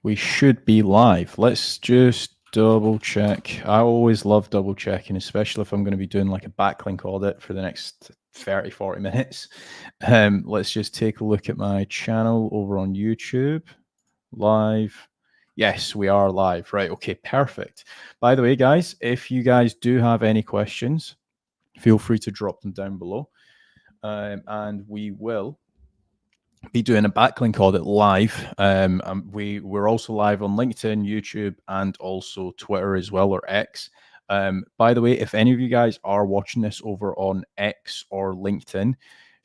we should be live. Let's just double check. I always love double checking, especially if I'm going to be doing like a backlink audit for the next 30, 40 minutes. Let's just take a look at my channel over on YouTube. Live. Yes, we are live. Right. Okay, perfect. By the way, guys, if you guys do have any questions, feel free to drop them down below. And we will be doing a backlink audit live. We're also live on LinkedIn, YouTube, and also Twitter as well, or X. By the way, if any of you guys are watching this over on X or LinkedIn,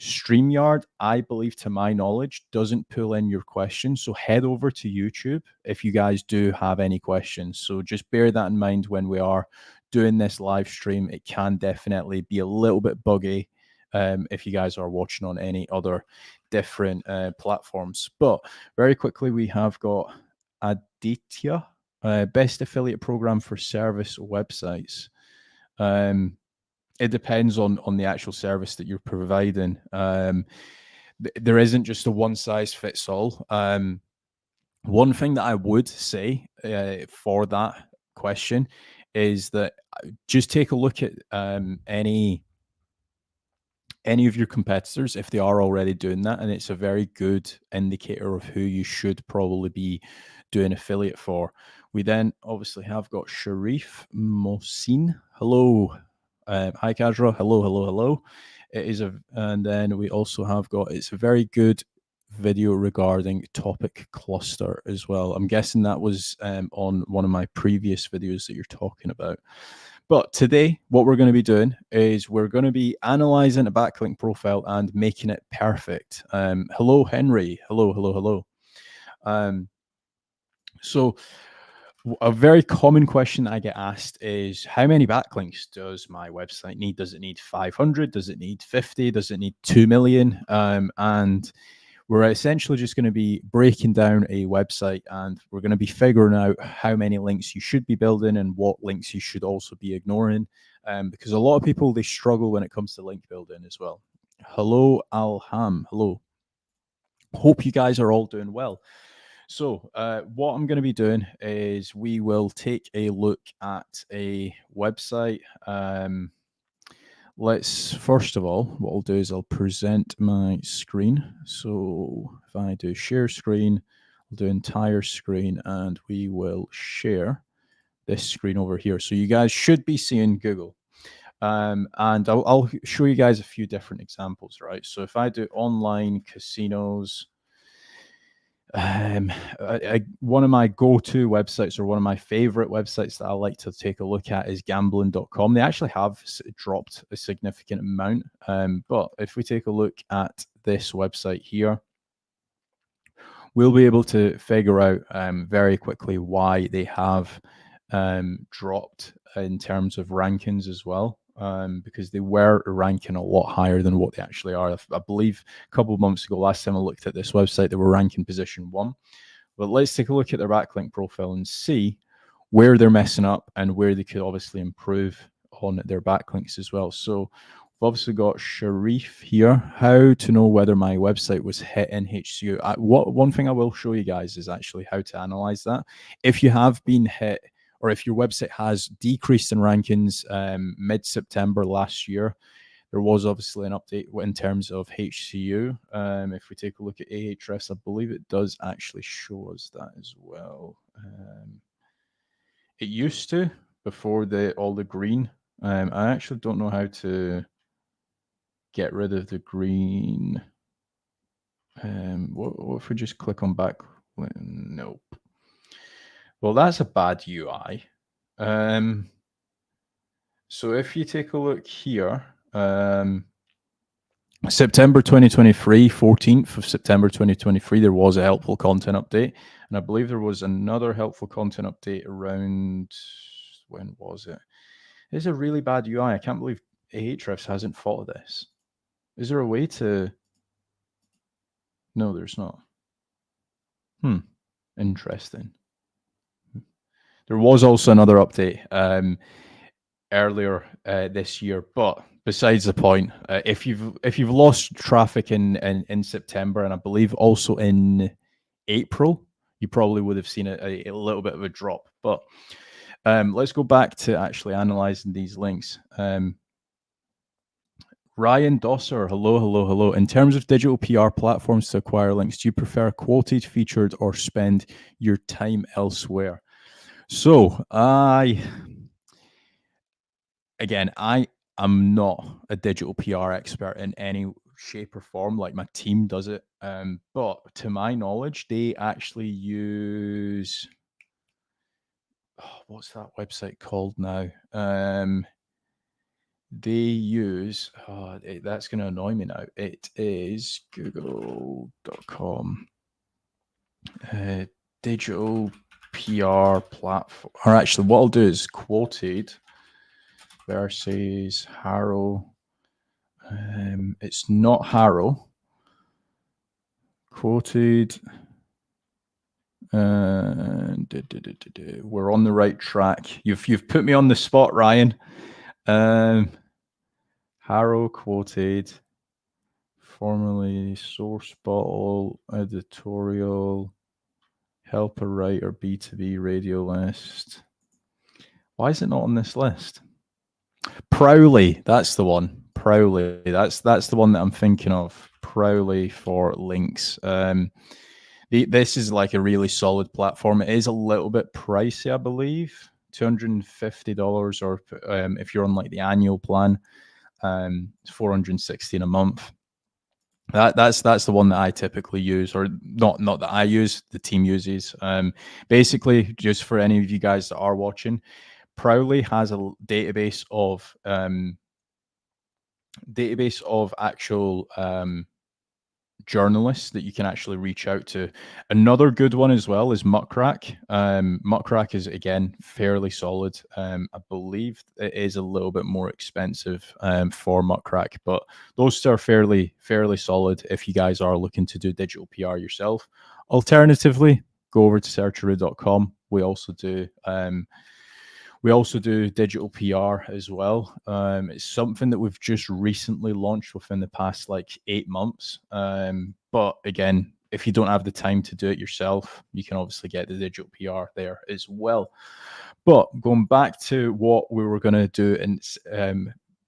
StreamYard, I believe, to my knowledge, doesn't pull in your questions. So head over to YouTube if you guys do have any questions. So just bear that in mind when we are doing this live stream. It can definitely be a little bit buggy if you guys are watching on any other different platforms. But very quickly, we have got Aditya, best affiliate program for service websites. It depends on the actual service that you're providing. There isn't just a one size fits all. One thing that I would say for that question is that just take a look at any of your competitors if they are already doing that, and it's a very good indicator of who you should probably be doing affiliate for. We then obviously have got Sharif Mohsin. Hello. Hi Kajra. Hello. It is and then we also have got, it's a very good video regarding topic cluster as well. I'm guessing that was on one of my previous videos that you're talking about. But today, what we're going to be doing is we're going to be analyzing a backlink profile and making it perfect. Hello, Henry. Hello. So a very common question I get asked is, how many backlinks does my website need? Does it need 500? Does it need 50? Does it need 2 million? And we're essentially just going to be breaking down a website, and we're going to be figuring out how many links you should be building and what links you should also be ignoring, because a lot of people, they struggle when it comes to link building as well. Hello, Alham. Hello. Hope you guys are all doing well. So what I'm going to be doing is we will take a look at a website. Let's, first of all, what I'll do is I'll present my screen. So if I do share screen, I'll do entire screen, and we will share this screen over here. So you guys should be seeing Google. And I'll show you guys a few different examples, right? So if I do online casinos, one of my go-to websites, or one of my favorite websites that I like to take a look at, is gambling.com. They actually have dropped a significant amount, but if we take a look at this website here, we'll be able to figure out very quickly why they have dropped in terms of rankings as well. Because they were ranking a lot higher than what they actually are. I believe a couple of months ago, last time I looked at this website, they were ranking position 1. But let's take a look at their backlink profile and see where they're messing up and where they could obviously improve on their backlinks as well. So we've obviously got Sharif here. How to know whether my website was hit in HCU. One thing I will show you guys is actually how to analyze that. If you have been hit, or if your website has decreased in rankings mid-September last year, there was obviously an update in terms of HCU. If we take a look at Ahrefs, I believe it does actually show us that as well. It used to, before all the green. I actually don't know how to get rid of the green. What if we just click on back? Nope. Well, that's a bad UI. So if you take a look here, September 2023, 14th of September 2023, there was a helpful content update. And I believe there was another helpful content update around, when was it? It's a really bad UI. I can't believe Ahrefs hasn't thought of this. Is there a way to... No, there's not. Interesting. There was also another update earlier this year, but besides the point, if you've lost traffic in September, and I believe also in April, you probably would have seen a little bit of a drop. But let's go back to actually analyzing these links. Ryan Dosser, hello. In terms of digital PR platforms to acquire links, do you prefer quoted, featured, or spend your time elsewhere? So I am not a digital PR expert in any shape or form. Like, my team does it, but to my knowledge, they actually use what's that website called now? They use that's going to annoy me now. It is google.com. Digital PR platform. Or actually, what I'll do is quoted versus Harrow. It's not Harrow. Quoted. We're on the right track. You've put me on the spot, Ryan. Harrow quoted, formerly Source Bottle, editorial, helper writer, B2B radio list. Why is it not on this list? Prowly, that's the one. Prowly, that's the one that I'm thinking of. Prowly for links. This is like a really solid platform. It is a little bit pricey, I believe, $250, or if you're on like the annual plan, it's $416 a month. That's the one that I typically use, or not that I use, the team uses. Basically, just for any of you guys that are watching, Prowly has a database of actual journalists that you can actually reach out to. Another good one as well is Muckrack. Muckrack is, again, fairly solid. I believe it is a little bit more expensive for Muckrack, but those two are fairly solid if you guys are looking to do digital PR yourself. Alternatively, go over to searcheroo.com. We also do digital PR as well. It's something that we've just recently launched within the past like 8 months. But again, if you don't have the time to do it yourself, you can obviously get the digital PR there as well. But going back to what we were going to do, and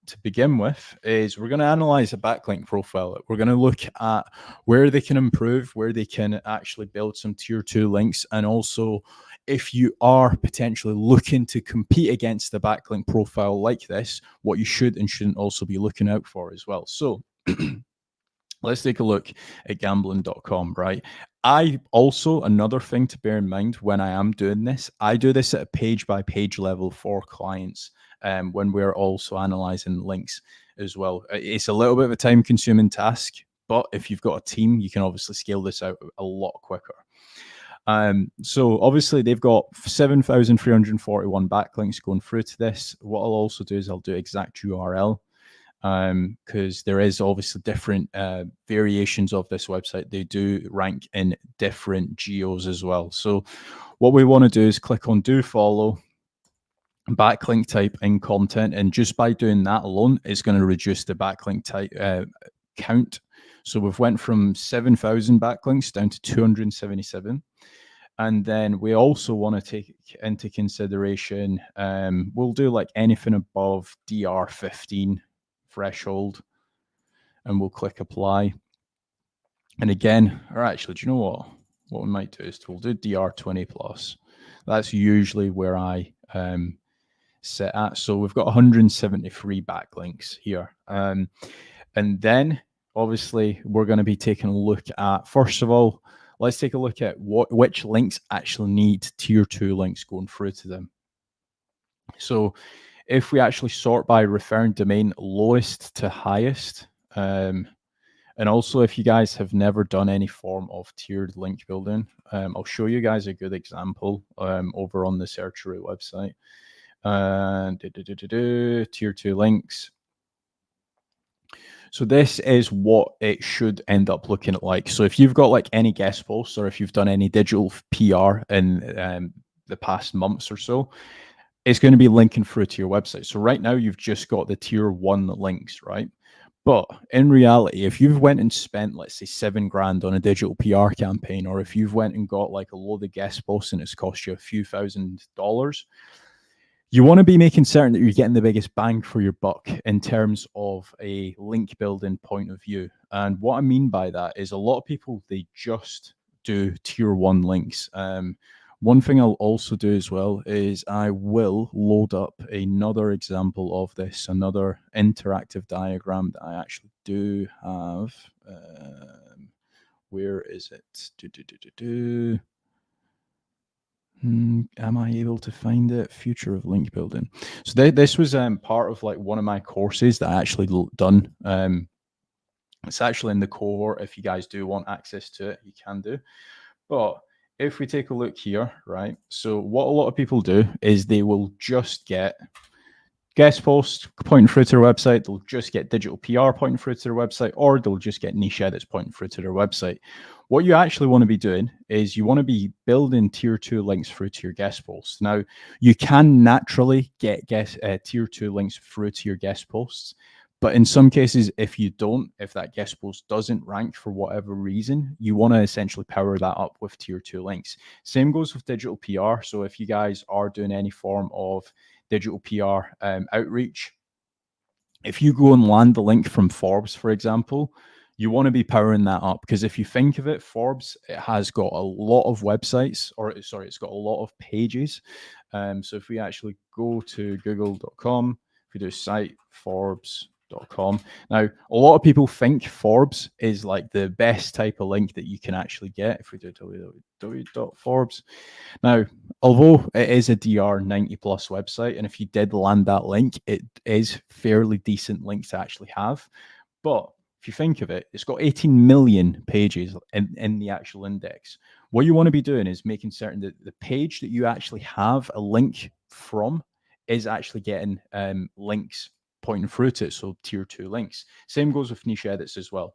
to begin with, is we're going to analyze a backlink profile. We're going to look at where they can improve, where they can actually build some tier 2 links, and also if you are potentially looking to compete against a backlink profile like this, what you should and shouldn't also be looking out for as well. So let's take a look at gambling.com, right? Another thing to bear in mind when I am doing this, I do this at a page by page level for clients when we're also analyzing links as well. It's a little bit of a time consuming task, but if you've got a team, you can obviously scale this out a lot quicker. So obviously they've got 7,341 backlinks going through to this. What I'll also do is I'll do exact URL, because there is obviously different variations of this website. They do rank in different geos as well. So what we want to do is click on do follow, backlink type in content, and just by doing that alone, it's going to reduce the backlink type count. So we've went from 7,000 backlinks down to 277. And then we also want to take into consideration, we'll do like anything above DR15 threshold, and we'll click apply. And again, or actually, do you know what we might do is we'll do DR20 plus. That's usually where I sit at. So we've got 173 backlinks here. And then obviously we're going to be taking a look at, first of all, let's take a look at which links actually need tier 2 links going through to them. So if we actually sort by referring domain lowest to highest, and also if you guys have never done any form of tiered link building, I'll show you guys a good example over on the Searcheroo website. Tier 2 links. So this is what it should end up looking like. So if you've got like any guest posts, or if you've done any digital PR in the past months or so, it's going to be linking through to your website. So right now you've just got the tier 1 links, right? But in reality, if you've went and spent, let's say, $7,000 on a digital PR campaign, or if you've went and got like a load of guest posts and it's cost you a few $1,000s, you want to be making certain that you're getting the biggest bang for your buck in terms of a link building point of view. And what I mean by that is a lot of people, they just do tier one links. One thing I'll also do as well is I will load up another example of this, another interactive diagram that I actually do have. Where is it? Am I able to find it? Future of link building. So this was part of like one of my courses that I actually done. It's actually in the cohort. If you guys do want access to it, you can do. But if we take a look here, right? So what a lot of people do is they will just get guest posts pointing through to their website. They'll just get digital PR pointing through to their website, or they'll just get niche edits pointing through to their website. What you actually want to be doing is you want to be building tier 2 links through to your guest posts. Now, you can naturally get tier 2 links through to your guest posts, but in some cases, if that guest post doesn't rank for whatever reason, you want to essentially power that up with tier 2 links. Same goes with digital PR. So if you guys are doing any form of digital PR outreach, if you go and land the link from Forbes, for example, you want to be powering that up, because if you think of it, Forbes, it has got a lot of websites, or sorry, it's got a lot of pages. So if we actually go to google.com, if we do site Forbes.com. Now, a lot of people think Forbes is like the best type of link that you can actually get. If we do www.forbes. Now, although it is a DR 90 plus website, and if you did land that link, it is fairly decent link to actually have. But if you think of it, it's got 18 million pages in the actual index. What you want to be doing is making certain that the page that you actually have a link from is actually getting links pointing through to it, so tier 2 links. Same goes with niche edits as well.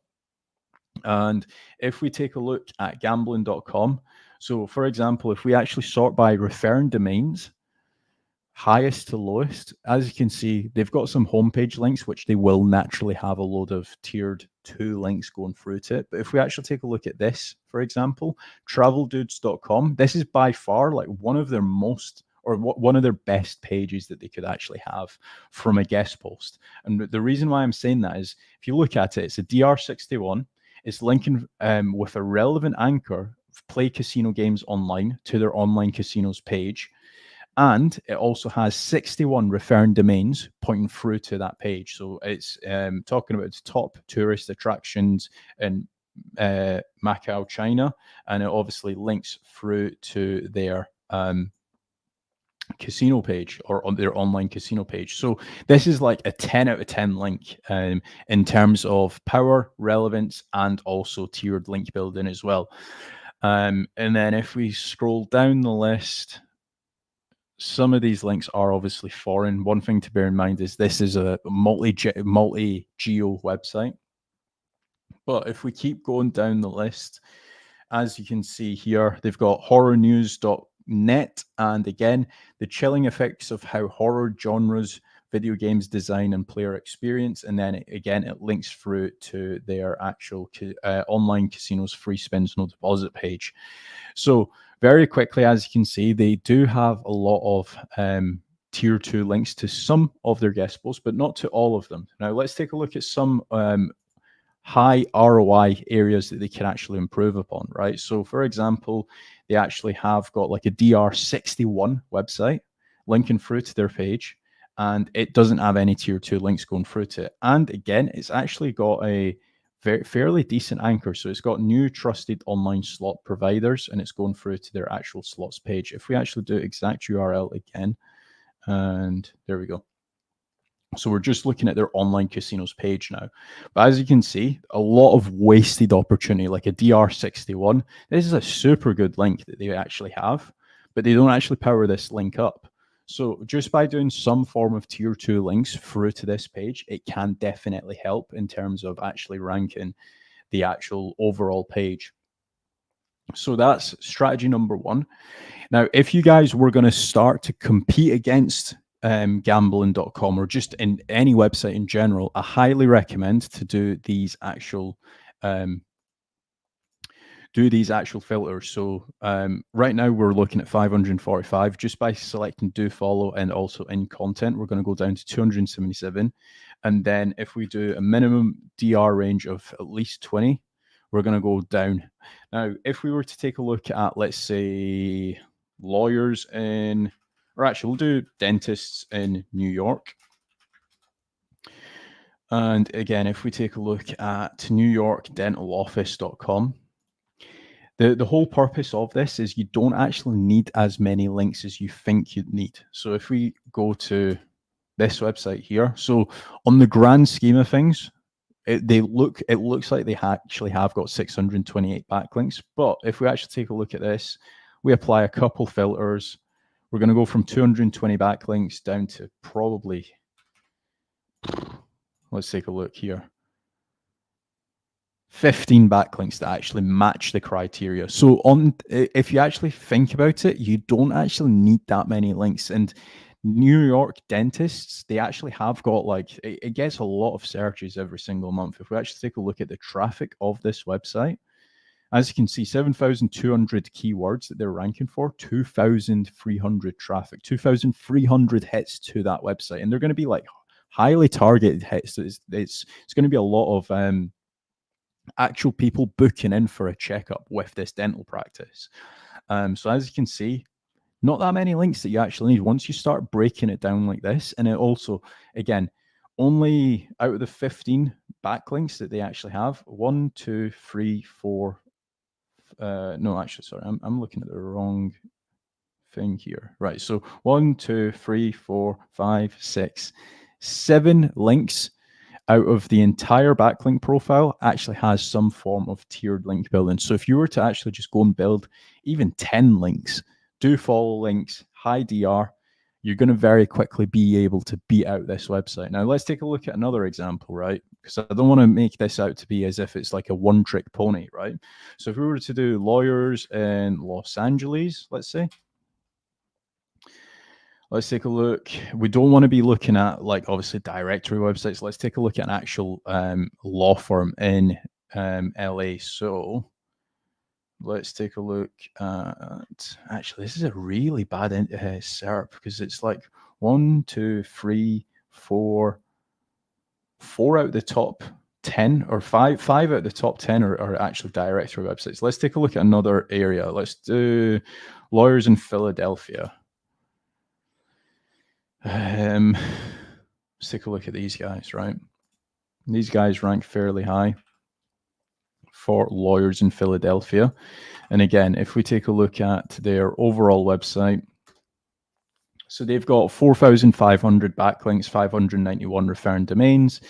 And if we take a look at gambling.com, so for example, if we actually sort by referring domains, highest to lowest, as you can see, they've got some homepage links, which they will naturally have a load of tiered 2 links going through to it. But if we actually take a look at this, for example, traveldudes.com, this is by far like one of their most, or one of their best pages that they could actually have from a guest post. And the reason why I'm saying that is, if you look at it, it's a DR61. It's linking with a relevant anchor, play casino games online, to their online casinos page. And it also has 61 referring domains pointing through to that page. So it's talking about its top tourist attractions in Macau, China, and it obviously links through to their casino page, or on their online casino page. So this is like a 10 out of 10 link in terms of power, relevance, and also tiered link building as well. And then if we scroll down the list, some of these links are obviously foreign. One thing to bear in mind is this is a multi-geo website. But if we keep going down the list, as you can see here, they've got horrornews.net, and again, the chilling effects of how horror genres, video games design and player experience. And then again, it links through to their actual online casinos free spins no deposit page. So very quickly, as you can see, they do have a lot of tier 2 links to some of their guest posts, but not to all of them. Now let's take a look at some high ROI areas that they can actually improve upon, right? So for example, they actually have got like a DR61 website linking through to their page, and it doesn't have any tier 2 links going through to it. And again, it's actually got a fairly decent anchor. So it's got new trusted online slot providers, and it's going through to their actual slots page. If we actually do exact URL again, and there we go. So we're just looking at their online casinos page now. But as you can see, a lot of wasted opportunity, like a DR61. This is a super good link that they actually have, but they don't actually power this link up. So just by doing some form of tier 2 links through to this page, it can definitely help in terms of actually ranking the actual overall page. So that's strategy number 1. Now, if you guys were going to start to compete against gambling.com or just in any website in general, I highly recommend to do these actual filters. So right now we're looking at 545. Just by selecting do follow and also in content, we're going to go down to 277. And then if we do a minimum DR range of at least 20, we're going to go down. Now, if we were to take a look at, let's say, lawyers in, or actually we'll do dentists in New York. And again, if we take a look at newyorkdentaloffice.com, the whole purpose of this is you don't actually need as many links as you think you'd need. So if we go to this website here, so on the grand scheme of things, it looks like they actually have got 628 backlinks. But if we actually take a look at this, we apply a couple filters. We're going to go from 220 backlinks down to probably, let's take a look here, 15 backlinks that actually match the criteria. So if you actually think about it, you don't actually need that many links. And New York dentists, they actually have got it gets a lot of searches every single month. If we actually take a look at the traffic of this website, as you can see, 7,200 keywords that they're ranking for, 2,300 traffic, 2,300 hits to that website. And they're going to be highly targeted hits. It's going to be a lot of actual people booking in for a checkup with this dental practice. So as you can see, not that many links that you actually need once you start breaking it down like this. And it also, again, only out of the 15 backlinks that they actually have, 1, 2, 3, 4. No, actually, sorry, I'm looking at the wrong thing here. Right. So 1, 2, 3, 4, 5, 6, 7 links out of the entire backlink profile actually has some form of tiered link building. So if you were to actually just go and build even 10 links, do follow links, high DR, you're going to very quickly be able to beat out this website. Now, let's take a look at another example, right? Because I don't want to make this out to be as if it's like a one-trick pony, right? So if we were to do lawyers in Los Angeles, let's say, let's take a look. We don't want to be looking at obviously directory websites. Let's take a look at an actual law firm in LA. So let's take a look at, actually, this is a really bad SERP because it's 1, 2, 3, 4 out of the top 10 or five out of the top 10 are actually directory websites. Let's take a look at another area. Let's do lawyers in Philadelphia. Let's take a look at these guys, right? These guys rank fairly high for lawyers in Philadelphia. And again, if we take a look at their overall website, so they've got 4,500 backlinks, 591 referring domains,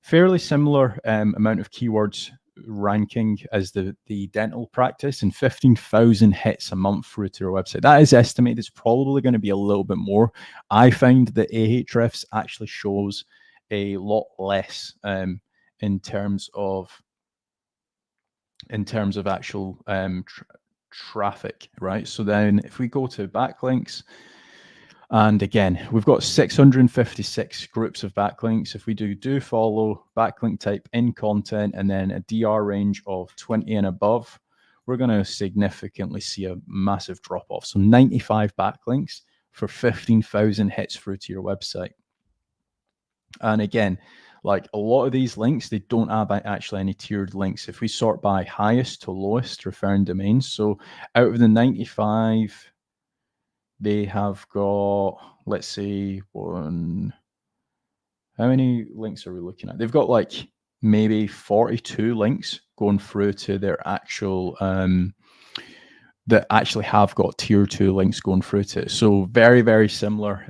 fairly similar amount of keywords ranking as the dental practice, and 15,000 hits a month through to their website. That is estimated. It's probably going to be a little bit more. I find that Ahrefs actually shows a lot less in terms of actual traffic, right? So then if we go to backlinks, and again, we've got 656 groups of backlinks. If we do follow, backlink type in content, and then a DR range of 20 and above, we're going to significantly see a massive drop off. So 95 backlinks for 15,000 hits through to your website. And again, a lot of these links, they don't have actually any tiered links. If we sort by highest to lowest referring domains, so out of the 95, they have got, let's see, how many links are we looking at? They've got maybe 42 links going through to their actual, that actually have got tier 2 links going through to it. So very, very similar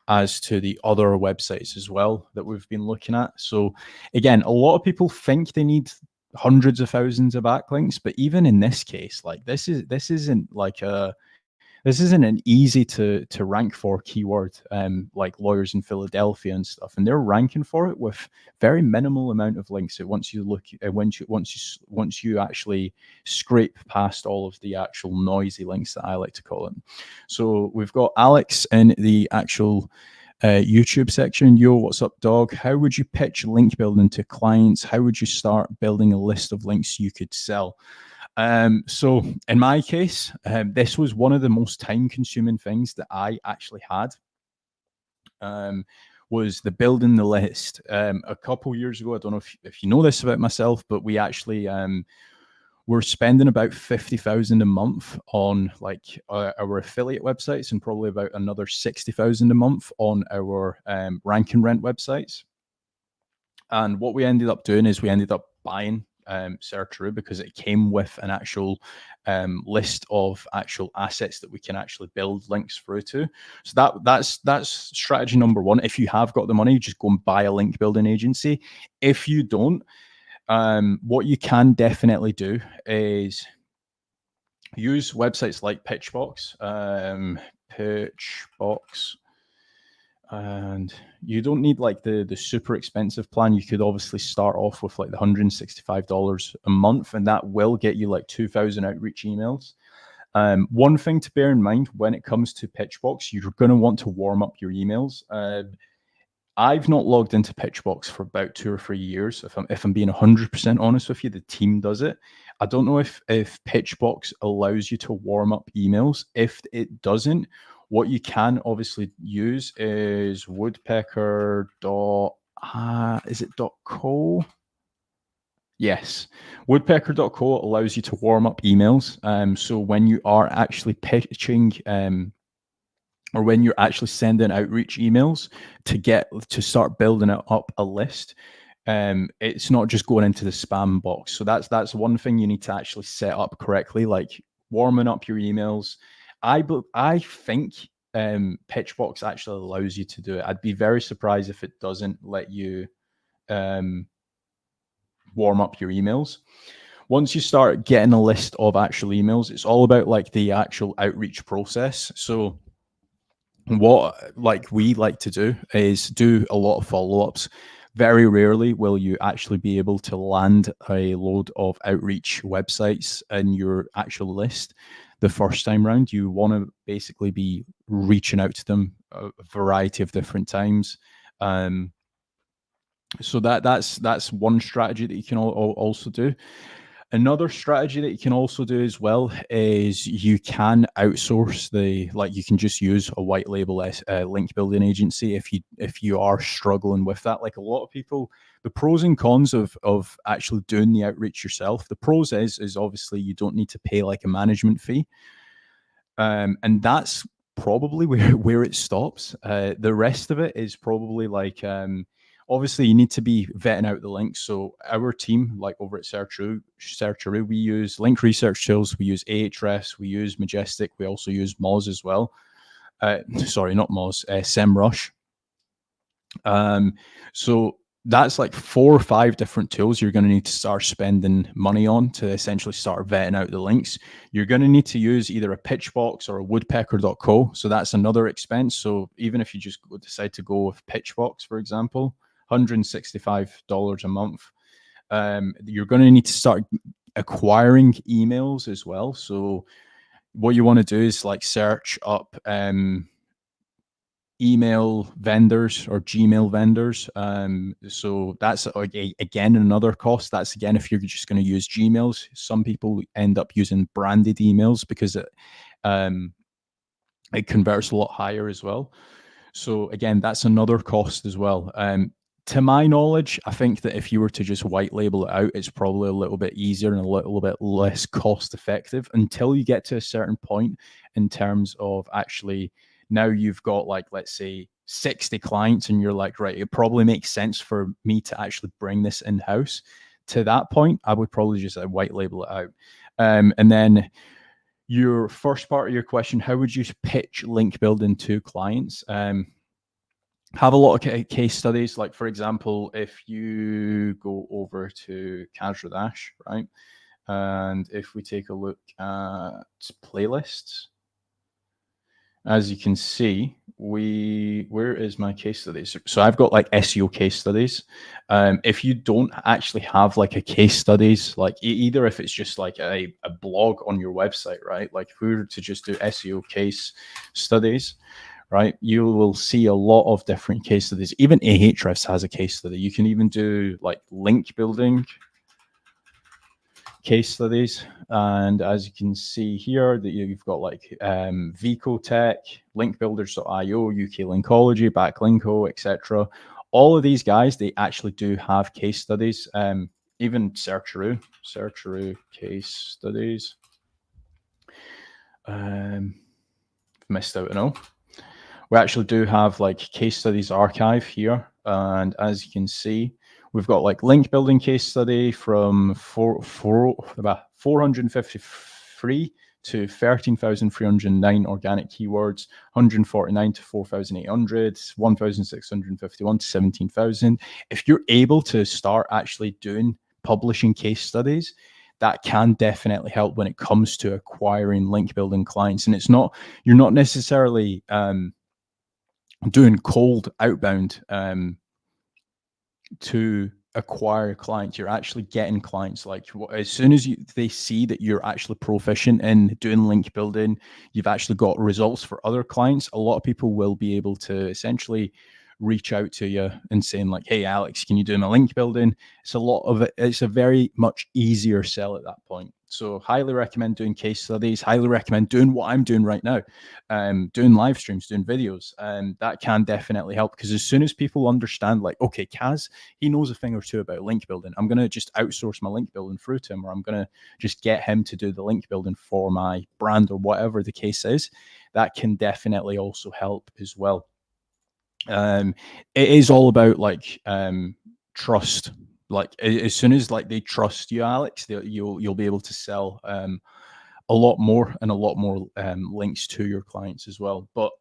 as to the other websites as well that we've been looking at. So again, a lot of people think they need hundreds of thousands of backlinks, but even in this case, this isn't this isn't an easy to rank for keyword, like lawyers in Philadelphia and stuff, and they're ranking for it with very minimal amount of links. So once you look, once you actually scrape past all of the actual noisy links that I like to call them. So we've got Alex in the actual YouTube section. Yo, what's up, dog? How would you pitch link building to clients? How would you start building a list of links you could sell? So in my case, this was one of the most time-consuming things that I actually had. Was the building the list. A couple years ago, I don't know if you know this about myself, but we actually we're spending about 50,000 a month on like our affiliate websites, and probably about another 60,000 a month on our rank and rent websites. And what we ended up doing is we ended up buying Searcheroo because it came with an actual list of actual assets that we can actually build links through to. So that's strategy number one. If you have got the money, just go and buy a link building agency. If you don't, what you can definitely do is use websites like Pitchbox. Pitchbox. And you don't need like the super expensive plan. You could obviously start off with like the $165 a month, and that will get you like 2,000 outreach emails. One thing to bear in mind when it comes to Pitchbox, you're going to want to warm up your emails. I've not logged into Pitchbox for about 2 or 3 years. If I'm being 100% honest with you, the team does it. I don't know if Pitchbox allows you to warm up emails. If it doesn't, what you can obviously use is woodpecker dot is it .co? Yes, woodpecker.co allows you to warm up emails. So when you are actually pitching or when you're actually sending outreach emails to start building it up a list, it's not just going into the spam box. So that's one thing you need to actually set up correctly, like warming up your emails. I think Pitchbox actually allows you to do it. I'd be very surprised if it doesn't let you warm up your emails. Once you start getting a list of actual emails, it's all about like the actual outreach process. So what like we like to do is do a lot of follow-ups. Very rarely will you actually be able to land a load of outreach websites in your actual list the first time round. You want to basically be reaching out to them a variety of different times. So that's one strategy that you can also do. Another strategy that you can also do as well is you can outsource you can just use a white label link building agency if you are struggling with that. Like a lot of people, the pros and cons of actually doing the outreach yourself. The pros is obviously you don't need to pay like a management fee, and that's probably where it stops. The rest of it is probably like obviously you need to be vetting out the links. So our team, like over at Searcheroo, we use link research tools, we use Ahrefs, we use Majestic, we also use Moz as well. Sorry, not Moz, SEMrush. So that's like 4 or 5 different tools you're going to need to start spending money on to essentially start vetting out the links. You're going to need to use either a Pitchbox or a woodpecker.co. So that's another expense. So even if you just decide to go with Pitchbox, for example, $165 a month, you're going to need to start acquiring emails as well. So what you want to do is like search up email vendors or Gmail vendors. So that's again another cost. That's again if you're just going to use Gmails. Some people end up using branded emails because it converts a lot higher as well. So again, that's another cost as well. To my knowledge, I think that if you were to just white label it out, it's probably a little bit easier and a little bit less cost effective until you get to a certain point in terms of actually now you've got like, let's say 60 clients and you're like, right, it probably makes sense for me to actually bring this in-house. To that point, I would probably just white label it out. And then your first part of your question, how would you pitch link building to clients? Have a lot of case studies. Like, for example, if you go over to Kazradash, right? And if we take a look at playlists, as you can see, where is my case studies? So I've got like SEO case studies. If you don't actually have like a case studies, like either if it's just like a blog on your website, right? Like if we were to just do SEO case studies, right, you will see a lot of different case studies. Even Ahrefs has a case study. You can even do like link building case studies. And as you can see here, that you've got like Vicotech, linkbuilders.io, UK Linkology, Backlinko, etc. All of these guys, they actually do have case studies. Even Searcheroo case studies. Missed out on all. We actually do have like case studies archive here. And as you can see, we've got like link building case study from about 453 to 13,309 organic keywords, 149 to 4,800, 1,651 to 17,000. If you're able to start actually doing publishing case studies, that can definitely help when it comes to acquiring link building clients. And you're not necessarily doing cold outbound to acquire clients. You're actually getting clients. Like as soon as they see that you're actually proficient in doing link building, you've actually got results for other clients, a lot of people will be able to essentially reach out to you and saying like, hey Alex, can you do my link building? It's a lot of it. It's a very much easier sell at that point. So highly recommend doing case studies, highly recommend doing what I'm doing right now, doing live streams, doing videos. That can definitely help, because as soon as people understand like, okay, Kaz, he knows a thing or two about link building, I'm going to just outsource my link building through to him, or I'm going to just get him to do the link building for my brand or whatever the case is. That can definitely also help as well. It is all about like trust. Like as soon as like they trust you, Alex, you'll be able to sell a lot more and a lot more links to your clients as well. But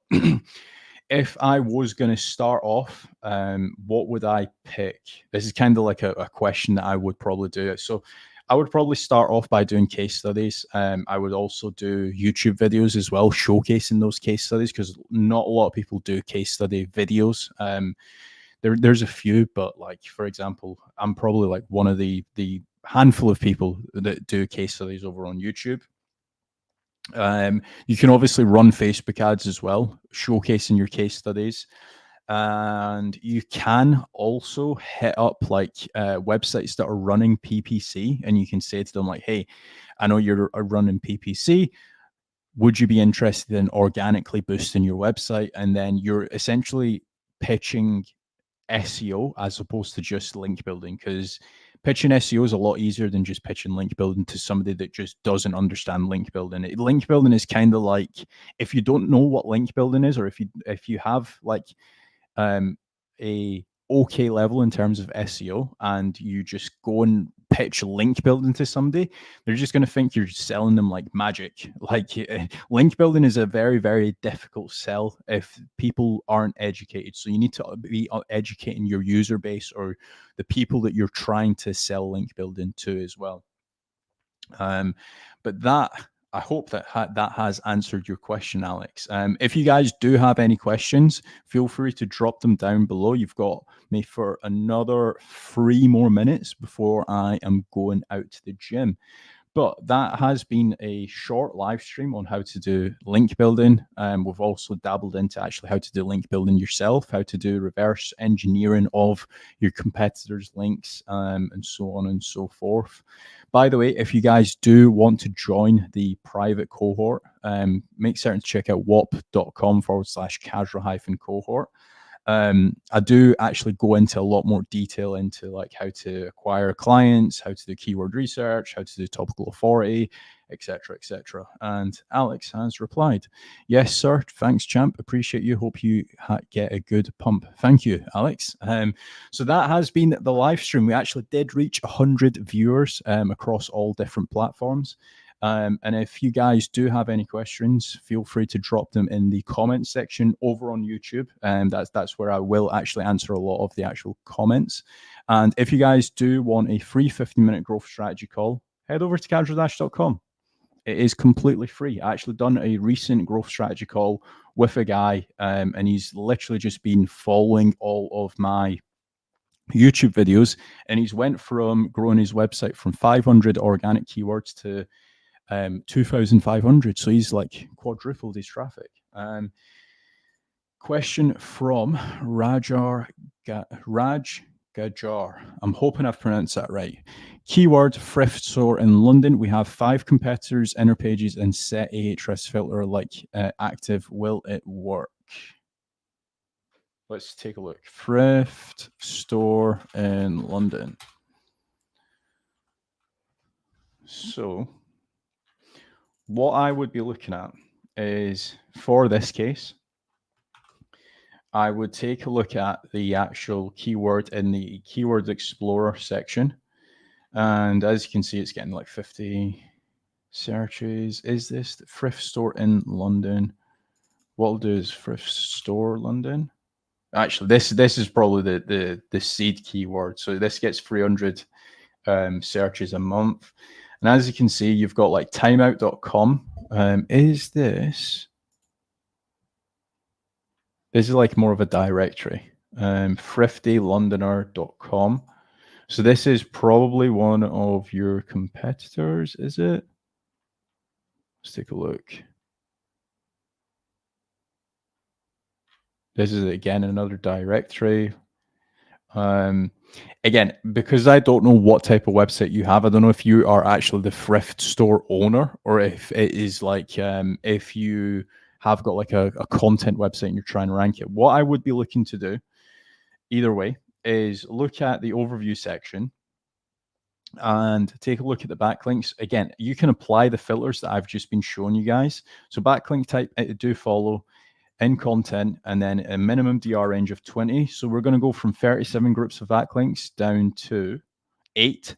if I was going to start off, what would I pick? This is kind of like a question that I would probably do. So I would probably start off by doing case studies. I would also do YouTube videos as well, showcasing those case studies, because not a lot of people do case study videos. There's a few, but like, for example, I'm probably like one of the handful of people that do case studies over on YouTube. You can obviously run Facebook ads as well, showcasing your case studies. And you can also hit up like websites that are running PPC, and you can say to them like, hey, I know you're running PPC. Would you be interested in organically boosting your website? And then you're essentially pitching SEO as opposed to just link building, because pitching SEO is a lot easier than just pitching link building to somebody that just doesn't understand link building. Link building is kind of like, if you don't know what link building is, or if you have like a okay level in terms of SEO, and you just go and pitch link building to somebody, they're just going to think you're selling them like magic. Like link building is a very, very difficult sell if people aren't educated. So you need to be educating your user base, or the people that you're trying to sell link building to as well. But I hope that that has answered your question, Alex. If you guys do have any questions, feel free to drop them down below. You've got me for another 3 more minutes before I am going out to the gym. But that has been a short live stream on how to do link building. We've also dabbled into actually how to do link building yourself, how to do reverse engineering of your competitors' links, and so on and so forth. By the way, if you guys do want to join the private cohort, make certain to check out whop.com/casual-cohort. I do actually go into a lot more detail into like how to acquire clients, how to do keyword research, how to do topical authority, etc., etc. And Alex has replied, yes, sir. Thanks, champ. Appreciate you. Hope you get a good pump. Thank you, Alex. So that has been the live stream. We actually did reach 100 viewers across all different platforms. And if you guys do have any questions, feel free to drop them in the comment section over on YouTube. That's where I will actually answer a lot of the actual comments. And if you guys do want a free 15-minute growth strategy call, head over to casual-.com. It is completely free. I actually done a recent growth strategy call with a guy, and he's literally just been following all of my YouTube videos, and he's went from growing his website from 500 organic keywords to 2,500. So he's like quadrupled his traffic. Question from Raj Gajar. I'm hoping I've pronounced that right. Keyword thrift store in London. We have 5 competitors, inner pages, and set Ahrefs filter like active. Will it work? Let's take a look. Thrift store in London. So what I would be looking at is, for this case, I would take a look at the actual keyword in the Keyword Explorer section. And as you can see, it's getting like 50 searches. Is this the thrift store in London? What I'll do is thrift store London. Actually, this is probably the seed keyword. So this gets 300 searches a month. And as you can see, you've got like timeout.com. Is this? This is like more of a directory. Thriftlylondoner.com. So this is probably one of your competitors, is it? Let's take a look. This is again another directory. Again, because I don't know what type of website you have, I don't know if you are actually the thrift store owner or if it is like if you have got like a content website and you're trying to rank it. What I would be looking to do, either way, is look at the overview section and take a look at the backlinks. Again, you can apply the filters that I've just been showing you guys. So backlink type, do follow in content, and then a minimum DR range of 20. So we're going to go from 37 groups of backlinks down to 8.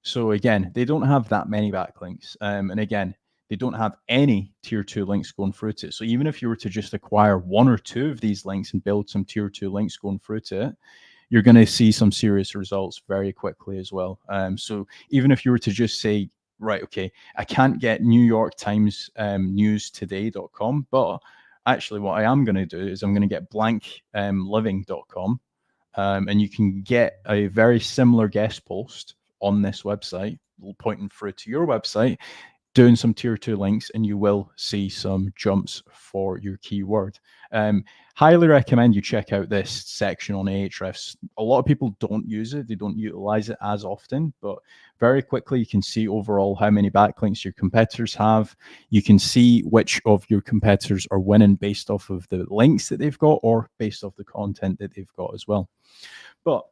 So again, they don't have that many backlinks. And again, they don't have any tier 2 links going through to it. So even if you were to just acquire 1 or 2 of these links and build some tier 2 links going through to it, you're going to see some serious results very quickly as well. So even if you were to just say, right, okay, I can't get New York Times newstoday.com, but actually what I am going to do is I'm going to get blankliving.com, and you can get a very similar guest post on this website pointing through to your website, doing some tier 2 links, and you will see some jumps for your keyword. Highly recommend you check out this section on Ahrefs. A lot of people don't use it. They don't utilize it as often, but very quickly you can see overall how many backlinks your competitors have. You can see which of your competitors are winning based off of the links that they've got or based off the content that they've got as well. But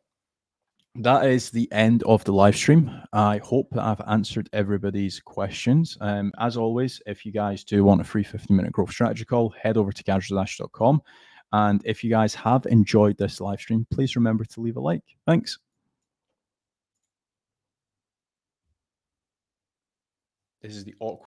that is the end of the live stream. I hope that I've answered everybody's questions. As always, if you guys do want a free 15-minute growth strategy call, head over to gadgetdash.com. And if you guys have enjoyed this live stream, please remember to leave a like. Thanks. This is the awkward